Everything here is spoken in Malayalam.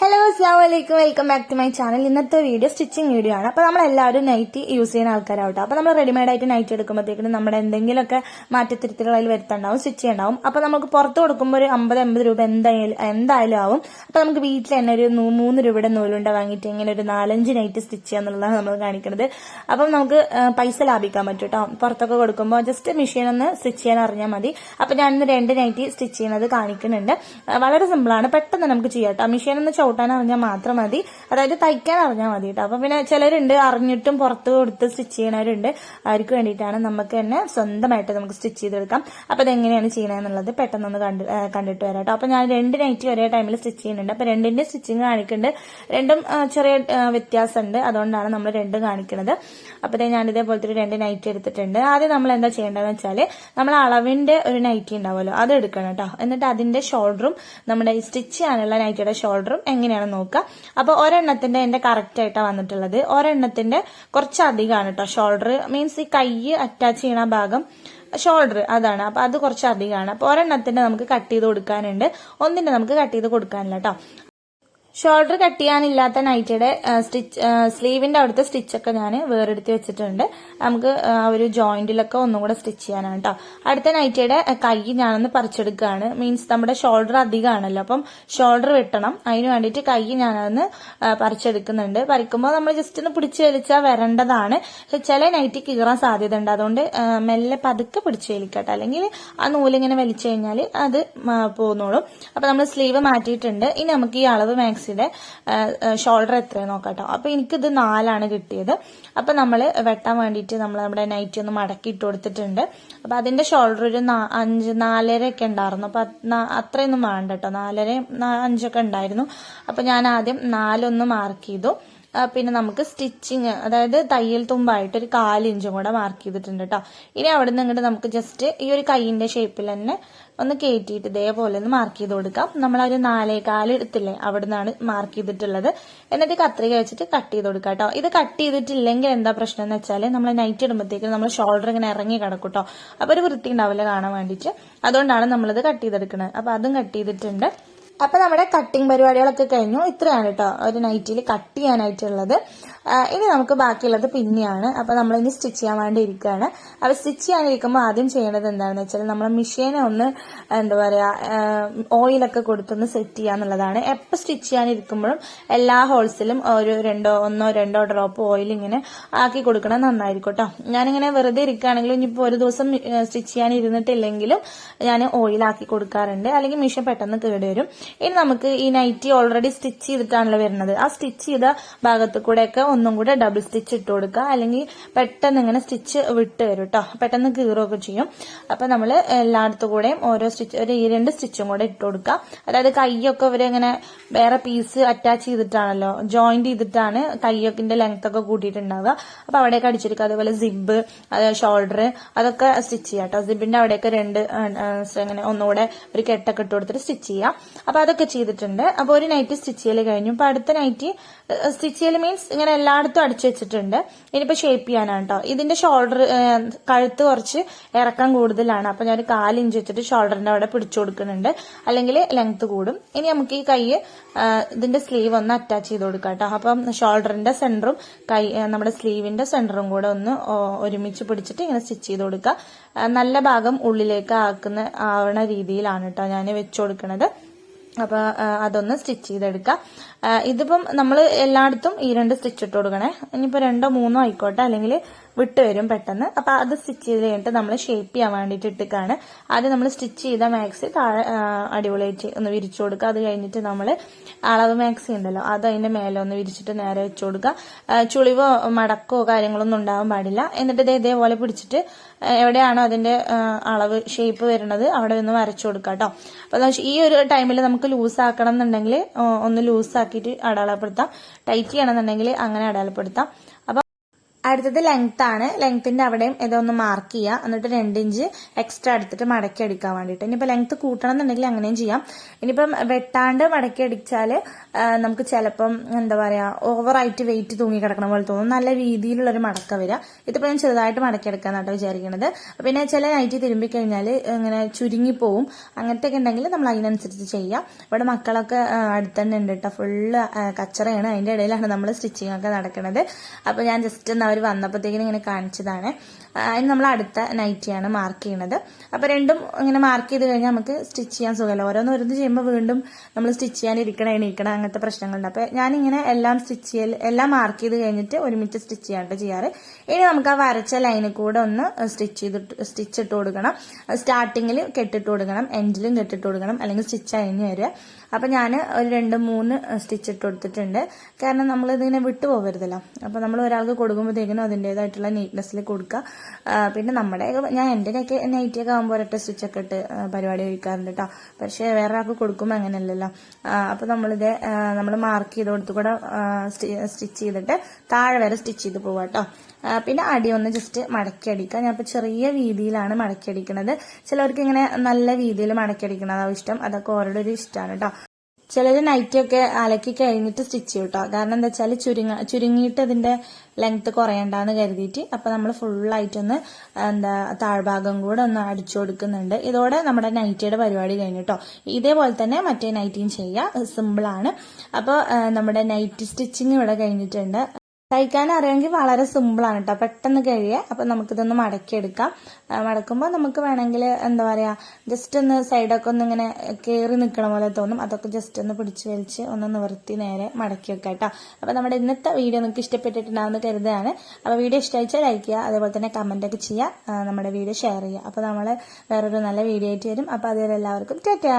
ഹലോ അസ്സാം വലൈക്കും, welcome back to my channel. ഇന്നത്തെ വീഡിയോ സ്റ്റിച്ചിങ് വീഡിയോ ആണ്. അപ്പോൾ നമ്മളെല്ലാവരും നൈറ്റി യൂസ് ചെയ്യുന്ന ആൾക്കാരാവട്ടെ. അപ്പോൾ നമ്മൾ റെഡിമെയ്ഡ് ആയിട്ട് നൈറ്റി എടുക്കുമ്പോഴത്തേക്കും നമ്മുടെ എന്തെങ്കിലുമൊക്കെ മാറ്റത്തിരുത്തലുകൾ അതിൽ വരുത്തുണ്ടാവും, സ്റ്റിച്ച് ചെയ്യണ്ടാവും. അപ്പോൾ നമുക്ക് പുറത്ത് കൊടുക്കുമ്പോൾ ഒരു 50-80 രൂപ എന്തായാലും ആവും. അപ്പോൾ നമുക്ക് വീട്ടിൽ തന്നെ ഒരു 3 രൂപയുടെ നൂലുണ്ട വാങ്ങിയിട്ട് ഇങ്ങനെ ഒരു 4-5 നൈറ്റ് സ്റ്റിച്ച് ചെയ്യാന്നുള്ളതാണ് നമ്മൾ കാണിക്കുന്നത്. അപ്പം നമുക്ക് പൈസ ലാഭിക്കാൻ പറ്റും കേട്ടോ. പുറത്തൊക്കെ കൊടുക്കുമ്പോൾ ജസ്റ്റ് മെഷീൻ ഒന്ന് സ്റ്റിച്ച് ചെയ്യാൻ അറിഞ്ഞാൽ മതി. അപ്പോൾ ഞാനിന്ന് 2 നൈറ്റി സ്റ്റിച്ച് ചെയ്യുന്നത് കാണിക്കുന്നുണ്ട്. വളരെ സിമ്പിളാണ്, പെട്ടെന്ന് നമുക്ക് ചെയ്യാം കേട്ടോ. മെഷീൻ ഒന്ന് ചവിട്ടാൻ അറിഞ്ഞാൽ മാത്രം മതി, അതായത് തയ്ക്കാൻ അറിഞ്ഞാൽ മതി കേട്ടോ. അപ്പൊ പിന്നെ ചിലരുണ്ട് അറിഞ്ഞിട്ടും പുറത്ത് കൊടുത്ത് സ്റ്റിച്ച് ചെയ്യണവരുണ്ട്. അവർക്ക് വേണ്ടിയിട്ടാണ് നമുക്ക് തന്നെ സ്വന്തമായിട്ട് നമുക്ക് സ്റ്റിച്ച് ചെയ്തെടുക്കാം. അപ്പൊ അതെങ്ങനെയാണ് ചെയ്യണമെന്നുള്ളത് പെട്ടെന്നൊന്ന് കണ്ടിട്ട് വരാം കേട്ടോ. അപ്പൊ ഞാൻ 2 നൈറ്റി ഒരേ ടൈമിൽ സ്റ്റിച്ച് ചെയ്യുന്നുണ്ട്. അപ്പൊ 2ന്റെ സ്റ്റിച്ചിങ് കാണിക്കുന്നുണ്ട്. രണ്ടും ചെറിയ വ്യത്യാസമുണ്ട്, അതുകൊണ്ടാണ് നമ്മൾ 2 കാണിക്കുന്നത്. അപ്പൊ ഞാൻ ഇതേപോലത്തെ ഒരു 2 നൈറ്റി എടുത്തിട്ടുണ്ട്. ആദ്യം നമ്മൾ എന്താ ചെയ്യേണ്ടതെന്ന് വെച്ചാല് നമ്മൾ അളവിന്റെ ഒരു നൈറ്റി ഉണ്ടാവുമല്ലോ, അത് എടുക്കണം കേട്ടോ. എന്നിട്ട് അതിന്റെ ഷോൾഡറും നമ്മുടെ സ്റ്റിച്ച് ചെയ്യാനുള്ള നൈറ്റിയുടെ ഷോൾഡറും എങ്ങനെയാണ് നോക്കുക. അപ്പൊ ഒരെണ്ണത്തിന്റെ എന്റെ കറക്റ്റ് ആയിട്ടാണ് വന്നിട്ടുള്ളത്. ഒരെണ്ണത്തിന്റെ കുറച്ചധികമാണ് കേട്ടോ. ഷോൾഡർ മീൻസ് ഈ കൈ അറ്റാച്ച് ചെയ്യണ ഭാഗം ഷോൾഡർ അതാണ്. അപ്പൊ അത് കുറച്ചധികമാണ്. അപ്പൊ ഒരെണ്ണത്തിന്റെ നമുക്ക് കട്ട് ചെയ്ത് കൊടുക്കാനുണ്ട്, ഒന്നിന്റെ നമുക്ക് കട്ട് ചെയ്ത് കൊടുക്കാനില്ല കേട്ടോ. ഷോൾഡർ കട്ട് ചെയ്യാനില്ലാത്ത നൈറ്റിയുടെ സ്ലീവിന്റെ അവിടുത്തെ സ്റ്റിച്ചൊക്കെ ഞാൻ വേറെടുത്ത് വെച്ചിട്ടുണ്ട്. നമുക്ക് ഒരു ജോയിന്റിലൊക്കെ ഒന്നും കൂടെ സ്റ്റിച്ച് ചെയ്യാനാണ് കേട്ടോ. അടുത്ത നൈറ്റിയുടെ കൈ ഞാനൊന്ന് പറിച്ചെടുക്കുകയാണ്. മീൻസ് നമ്മുടെ ഷോൾഡർ അധികമാണല്ലോ, അപ്പം ഷോൾഡർ വെട്ടണം. അതിന് വേണ്ടിയിട്ട് കൈ ഞാനതൊന്ന് പറിച്ചെടുക്കുന്നുണ്ട്. പറിക്കുമ്പോൾ നമ്മൾ ജസ്റ്റ് ഒന്ന് പിടിച്ചു വലിച്ചാൽ വരേണ്ടതാണ്. ചില നൈറ്റി കീറാൻ സാധ്യത ഉണ്ട്, അതുകൊണ്ട് മെല്ലെ പതുക്കെ പിടിച്ചു വലിക്കട്ടെ, അല്ലെങ്കിൽ ആ നൂലിങ്ങനെ വലിച്ചു കഴിഞ്ഞാൽ അത് പോന്നോളും. അപ്പൊ നമ്മൾ സ്ലീവ് മാറ്റിയിട്ടുണ്ട്. ഇനി നമുക്ക് ഈ അളവ് മാക്സിയുടെ ഷോൾഡർ എത്രയാണ് നോക്കാട്ടോ. അപ്പൊ എനിക്കിത് 4 കിട്ടിയത്. അപ്പൊ നമ്മൾ വെട്ടാൻ വേണ്ടിയിട്ട് നമ്മൾ നമ്മുടെ നൈറ്റി ഒന്ന് മടക്കി ഇട്ട് കൊടുത്തിട്ടുണ്ട്. അപ്പൊ അതിന്റെ ഷോൾഡർ ഒരു 4.5 ഒക്കെ ഉണ്ടായിരുന്നു. അപ്പൊ അത്രയൊന്നും വേണ്ട കേട്ടോ, 4.5 ഒക്കെ ഉണ്ടായിരുന്നു. അപ്പൊ ഞാൻ ആദ്യം 4 മാർക്ക് ചെയ്തു. പിന്നെ നമുക്ക് സ്റ്റിച്ചിങ്, അതായത് തയ്യൽ തുമ്പായിട്ട് ഒരു 4 ഇഞ്ചും കൂടെ മാർക്ക് ചെയ്തിട്ടുണ്ട് കേട്ടോ. ഇനി അവിടെ നിന്ന് ഇങ്ങോട്ട് നമുക്ക് ജസ്റ്റ് ഈ ഒരു കൈയിന്റെ ഷേപ്പിൽ തന്നെ ഒന്ന് കയറ്റിയിട്ട് ഇതേപോലെ ഒന്ന് മാർക്ക് ചെയ്ത് കൊടുക്കാം. നമ്മളൊരു 4.25 എടുത്തില്ലേ, അവിടെ നിന്നാണ് മാർക്ക് ചെയ്തിട്ടുള്ളത്. എന്നിട്ട് കത്രിക വെച്ചിട്ട് കട്ട് ചെയ്ത് കൊടുക്കാം കേട്ടോ. ഇത് കട്ട് ചെയ്തിട്ടില്ലെങ്കിൽ എന്താ പ്രശ്നം എന്ന് വെച്ചാൽ നമ്മൾ നൈറ്റ് ഇടുമ്പോഴത്തേക്കും നമ്മൾ ഷോൾഡർ ഇങ്ങനെ ഇറങ്ങി കിടക്കും കേട്ടോ. അപ്പൊ ഒരു വൃത്തി ഉണ്ടാവില്ല കാണാൻ വേണ്ടിയിട്ട്, അതുകൊണ്ടാണ് നമ്മളിത് കട്ട് ചെയ്തെടുക്കുന്നത്. അപ്പൊ അതും കട്ട് ചെയ്തിട്ടുണ്ട്. അപ്പൊ നമ്മുടെ കട്ടിങ് പരിപാടികളൊക്കെ കഴിഞ്ഞു. ഇത്രയാണ് കേട്ടോ ഒരു നൈറ്റിൽ കട്ട് ചെയ്യാനായിട്ടുള്ളത്. ഇനി നമുക്ക് ബാക്കിയുള്ളത് പിന്നെയാണ്. അപ്പൊ നമ്മൾ ഇനി സ്റ്റിച്ച് ചെയ്യാൻ വേണ്ടി ഇരിക്കുകയാണ്. അപ്പൊ സ്റ്റിച്ച് ചെയ്യാനിരിക്കുമ്പോൾ ആദ്യം ചെയ്യേണ്ടത് എന്താണെന്ന് വെച്ചാൽ നമ്മളെ മെഷീനെ ഒന്ന് എന്താ പറയാ ഓയിലൊക്കെ കൊടുത്തൊന്ന് സെറ്റ് ചെയ്യാന്നുള്ളതാണ്. എപ്പോൾ സ്റ്റിച്ച് ചെയ്യാനിരിക്കുമ്പോഴും എല്ലാ ഹോൾസിലും ഒരു 1-2 ഡ്രോപ്പ് ഓയിൽ ഇങ്ങനെ ആക്കി കൊടുക്കണം, നന്നായിരിക്കും കേട്ടോ. ഞാനിങ്ങനെ വെറുതെ ഇരിക്കുകയാണെങ്കിലും ഇനിയിപ്പോൾ ഒരു ദിവസം സ്റ്റിച്ച് ചെയ്യാൻ ഇരുന്നിട്ടില്ലെങ്കിലും ഞാൻ ഓയിലാക്കി കൊടുക്കാറുണ്ട്, അല്ലെങ്കിൽ മെഷീൻ പെട്ടെന്ന് കേടുവരും. ഇനി നമുക്ക് ഈ നൈറ്റി ഓൾറെഡി സ്റ്റിച്ച് ചെയ്തിട്ടാണല്ലോ വരുന്നത്. ആ സ്റ്റിച്ച് ചെയ്ത ഭാഗത്ത് കൂടെയൊക്കെ ഒന്നും കൂടെ ഡബിൾ സ്റ്റിച്ച് ഇട്ട് കൊടുക്കുക, അല്ലെങ്കിൽ പെട്ടെന്ന് ഇങ്ങനെ സ്റ്റിച്ച് വിട്ട് വരും കേട്ടോ, പെട്ടെന്ന് കീറുകയൊക്കെ ചെയ്യും. അപ്പൊ നമ്മൾ എല്ലായിടത്തും കൂടെയും ഓരോ സ്റ്റിച്ച് ഒരു 2 സ്റ്റിച്ചും കൂടെ ഇട്ട് കൊടുക്കുക. അതായത് കൈയൊക്കെ ഇവരിങ്ങനെ വേറെ പീസ് അറ്റാച്ച് ചെയ്തിട്ടാണല്ലോ, ജോയിന്റ് ചെയ്തിട്ടാണ് കൈയൊക്കെ ലെങ്ത് ഒക്കെ കൂട്ടിയിട്ടുണ്ടാവുക. അപ്പൊ അവിടെയൊക്കെ അടിച്ചെടുക്കുക. അതുപോലെ സിബ്, ഷോൾഡർ അതൊക്കെ സ്റ്റിച്ച് ചെയ്യാം കേട്ടോ. സിബിന്റെ അവിടെയൊക്കെ 2 ഇങ്ങനെ ഒന്നുകൂടെ ഒരു കെട്ടൊക്കെ ഇട്ട് കൊടുത്തിട്ട് സ്റ്റിച്ച് ചെയ്യാം. അപ്പൊ അതൊക്കെ ചെയ്തിട്ടുണ്ട്. അപ്പൊ ഒരു നൈറ്റ് സ്റ്റിച്ച് ചെയ്യൽ കഴിഞ്ഞു. ഇപ്പൊ അടുത്ത നൈറ്റ് സ്റ്റിച്ച് ചെയ്യൽ മീൻസ് ഇങ്ങനെ എല്ലായിടത്തും അടിച്ചു വെച്ചിട്ടുണ്ട്. ഇനിയിപ്പോ ഷേപ്പ് ചെയ്യാനാണ് കേട്ടോ. ഇതിന്റെ ഷോൾഡർ കഴുത്ത് കുറച്ച് ഇറക്കം കൂടുതലാണ്. അപ്പൊ ഞാൻ 4 ഇഞ്ച് വെച്ചിട്ട് ഷോൾഡറിന്റെ അവിടെ പിടിച്ചു കൊടുക്കുന്നുണ്ട്, അല്ലെങ്കിൽ ലെങ്ത് കൂടും. ഇനി നമുക്ക് ഈ കൈ ഇതിന്റെ സ്ലീവ് ഒന്ന് അറ്റാച്ച് ചെയ്ത് കൊടുക്കാം കേട്ടോ. അപ്പം ഷോൾഡറിന്റെ സെന്ററും നമ്മുടെ സ്ലീവിന്റെ സെന്ററും കൂടെ ഒന്ന് ഒരുമിച്ച് പിടിച്ചിട്ട് ഇങ്ങനെ സ്റ്റിച്ച് ചെയ്ത് കൊടുക്കുക. നല്ല ഭാഗം ഉള്ളിലേക്ക് ആവണ രീതിയിലാണ് കേട്ടോ ഞാൻ വെച്ചു കൊടുക്കുന്നത്. അപ്പൊ അതൊന്ന് സ്റ്റിച്ച് ചെയ്തെടുക്കാം. ഇതിപ്പം നമ്മൾ എല്ലായിടത്തും ഈ 2 സ്റ്റിച്ച് ഇട്ട് കൊടുക്കണേ. ഇനിയിപ്പോ 2-3 ആയിക്കോട്ടെ, അല്ലെങ്കിൽ വിട്ട് വരും പെട്ടെന്ന്. അപ്പൊ അത് സ്റ്റിച്ച് ചെയ്ത് കഴിഞ്ഞിട്ട് നമ്മൾ ഷേപ്പ് ചെയ്യാൻ വേണ്ടിയിട്ട് ഇട്ടിക്കാണ്. ആദ്യം നമ്മൾ സ്റ്റിച്ച് ചെയ്ത മാക്സി താഴെ അടിപൊളിയായിട്ട് ഒന്ന് വിരിച്ചു കൊടുക്കുക. അത് കഴിഞ്ഞിട്ട് നമ്മൾ അളവ് മാക്സി ഉണ്ടല്ലോ, അത് അതിന്റെ മേലെ ഒന്ന് വിരിച്ചിട്ട് നേരെ വെച്ചു കൊടുക്കുക. ചുളിവോ മടക്കോ കാര്യങ്ങളൊന്നും ഉണ്ടാവാൻ പാടില്ല. എന്നിട്ട് ഇതേപോലെ പിടിച്ചിട്ട് എവിടെയാണോ അതിന്റെ അളവ് ഷേപ്പ് വരുന്നത് അവിടെ ഒന്ന് വരച്ചു കൊടുക്കുക കേട്ടോ. അപ്പൊ ഈ ഒരു ടൈമിൽ നമുക്ക് ലൂസ് ആക്കണം എന്നുണ്ടെങ്കിൽ ഒന്ന് ലൂസ് ആക്കിയിട്ട് അടയാളപ്പെടുത്താം, ടൈറ്റ് ചെയ്യണമെന്നുണ്ടെങ്കിൽ അങ്ങനെ അടയാളപ്പെടുത്താം. അടുത്തത് ലെങ്ത് ആണ്. ലെങ്ത്തിന്റെ അവിടെയും ഇതൊന്ന് മാർക്ക് ചെയ്യുക. എന്നിട്ട് 2 ഇഞ്ച് എക്സ്ട്രാ എടുത്തിട്ട് മടക്കി അടിക്കാൻ വേണ്ടിയിട്ട്. ഇനിയിപ്പോൾ ലെങ്ത് കൂട്ടണം എന്നുണ്ടെങ്കിൽ അങ്ങനെയും ചെയ്യാം. ഇനിയിപ്പം വെട്ടാണ്ട് മടക്കി അടിച്ചാൽ നമുക്ക് ചിലപ്പം എന്താ പറയുക ഓവറായിട്ട് വെയിറ്റ് തൂങ്ങി കിടക്കണ പോലെ തോന്നും. നല്ല രീതിയിലുള്ളൊരു മടക്ക വരിക. ഇതിപ്പോൾ ഞാൻ ചെറുതായിട്ട് മടക്കി എടുക്കാന്നാട്ടോ വിചാരിക്കുന്നത്. പിന്നെ ചില നൈറ്റി തിരുമ്പി കഴിഞ്ഞാൽ ഇങ്ങനെ ചുരുങ്ങിപ്പോവും. അങ്ങനത്തെ ഒക്കെ ഉണ്ടെങ്കിൽ നമ്മൾ അതിനനുസരിച്ച് ചെയ്യാം. ഇവിടെ മക്കളൊക്കെ അടുത്തന്നെ ഉണ്ട് കേട്ടോ. ഫുള്ള് കച്ചറയാണ്. അതിൻ്റെ ഇടയിലാണ് നമ്മൾ സ്റ്റിച്ചിങ് ഒക്കെ നടക്കുന്നത്. അപ്പോൾ ഞാൻ ജസ്റ്റ് ഒന്ന് അവർ വന്നപ്പോഴത്തേക്കിനും ഇങ്ങനെ കാണിച്ചതാണ്. അതിന് നമ്മൾ അടുത്ത നൈറ്റിയാണ് മാർക്ക് ചെയ്യുന്നത്. അപ്പോൾ രണ്ടും ഇങ്ങനെ മാർക്ക് ചെയ്ത് കഴിഞ്ഞാൽ നമുക്ക് സ്റ്റിച്ച് ചെയ്യാൻ സുഖമല്ല. ഓരോന്ന് ചെയ്യുമ്പോൾ വീണ്ടും നമ്മൾ സ്റ്റിച്ച് ചെയ്യാൻ ഇരിക്കണം അങ്ങനത്തെ പ്രശ്നങ്ങളുണ്ട്. അപ്പോൾ ഞാനിങ്ങനെ എല്ലാം മാർക്ക് ചെയ്ത് കഴിഞ്ഞിട്ട് ഒരുമിച്ച് സ്റ്റിച്ച് ചെയ്യാണ്ട് ചെയ്യാറ്. ഇനി നമുക്ക് ആ വരച്ച ലൈനിൽ കൂടെ ഒന്ന് സ്റ്റിച്ച് ഇട്ട് കൊടുക്കണം. സ്റ്റാർട്ടിങ്ങിൽ കെട്ടിട്ട് കൊടുക്കണം, എൻഡിലും കെട്ടിട്ട് കൊടുക്കണം, അല്ലെങ്കിൽ സ്റ്റിച്ച് അഴിഞ്ഞ് വരിക. അപ്പം ഞാൻ ഒരു 2-3 സ്റ്റിച്ച് ഇട്ട് കൊടുത്തിട്ടുണ്ട്. കാരണം നമ്മളിതിങ്ങനെ വിട്ടു പോകരുതല്ലോ. അപ്പോൾ നമ്മൾ ഒരാൾക്ക് കൊടുക്കുമ്പോഴത്തേക്കിനും അതിൻ്റെതായിട്ടുള്ള നീറ്റ്നെസ്സിൽ കൊടുക്കുക. പിന്നെ ഞാൻ എൻ്റെ നൈറ്റിയൊക്കെ ആകുമ്പോൾ ഒരൊറ്റ സ്റ്റിച്ചൊക്കെ ഇട്ട് പരിപാടി കഴിക്കാറുണ്ട് കേട്ടോ. പക്ഷേ വേറെ ആൾക്ക് കൊടുക്കുമ്പോൾ അങ്ങനെയല്ലല്ലോ. അപ്പോൾ നമ്മൾ മാർക്ക് ചെയ്ത് കൊടുത്തു കൂടെ സ്റ്റിച്ച് ചെയ്തിട്ട് താഴെ വരെ സ്റ്റിച്ച് ചെയ്ത് പോവാം കേട്ടോ. പിന്നെ അടി ഒന്ന് ജസ്റ്റ് മടക്കി അടിക്കുക. ഞാൻ ഇപ്പോൾ ചെറിയ വീതിയിലാണ് മടക്കി അടിക്കുന്നത്. ചിലവർക്ക് ഇങ്ങനെ നല്ല രീതിയിൽ മടക്കി അടിക്കണതാണ് ഇഷ്ടം. അതൊക്കെ ഓരോരുടെ ഒരു ഇഷ്ടമാണ് കേട്ടോ. ചിലർ നൈറ്റിയൊക്കെ അലക്കി കഴിഞ്ഞിട്ട് സ്റ്റിച്ച് ചെയ്യും കേട്ടോ. കാരണം എന്താ വെച്ചാൽ ചുരുങ്ങിയിട്ട് അതിന്റെ ലെങ്ത് കുറയണ്ടെന്ന് കരുതിയിട്ട്. അപ്പൊ നമ്മൾ ഫുള്ളായിട്ടൊന്ന് താഴ്ഭാഗം കൂടെ ഒന്ന് അടിച്ചു കൊടുക്കുന്നുണ്ട്. ഇതോടെ നമ്മുടെ നൈറ്റിയുടെ പരിപാടി കഴിഞ്ഞു കേട്ടോ. ഇതേപോലെ തന്നെ മറ്റേ നൈറ്റിയും ചെയ്യുക, സിമ്പിളാണ്. അപ്പോൾ നമ്മുടെ നൈറ്റി സ്റ്റിച്ചിങ് ഇവിടെ കഴിഞ്ഞിട്ടുണ്ട്. തയ്ക്കാൻ അറിയാമെങ്കിൽ വളരെ സിമ്പിളാണ് കേട്ടോ, പെട്ടെന്ന് കഴിയുക. അപ്പം നമുക്കിതൊന്ന് മടക്കിയെടുക്കാം. മടക്കുമ്പോൾ നമുക്ക് വേണമെങ്കിൽ എന്താ പറയുക ജസ്റ്റ് ഒന്ന് സൈഡൊക്കെ ഒന്ന് ഇങ്ങനെ കയറി നിൽക്കണ പോലെ തോന്നും. അതൊക്കെ ജസ്റ്റ് ഒന്ന് പിടിച്ച് വലിച്ച് ഒന്ന് നിവർത്തി നേരെ മടക്കി വെക്കാം കേട്ടോ. അപ്പോൾ നമ്മുടെ ഇന്നത്തെ വീഡിയോ നിങ്ങൾക്ക് ഇഷ്ടപ്പെട്ടിട്ടുണ്ടാവുമെന്ന് കരുതുകയാണ്. അപ്പോൾ വീഡിയോ ഇഷ്ടമായിച്ചാൽ ലൈക്ക് ചെയ്യുക, അതേപോലെ തന്നെ കമൻറ്റൊക്കെ ചെയ്യുക, നമ്മുടെ വീഡിയോ ഷെയർ ചെയ്യുക. അപ്പോൾ നമ്മൾ വേറൊരു നല്ല വീഡിയോ ആയിട്ട് വരും. അപ്പോൾ അതുവരെ എല്ലാവർക്കും ടാറ്റാ.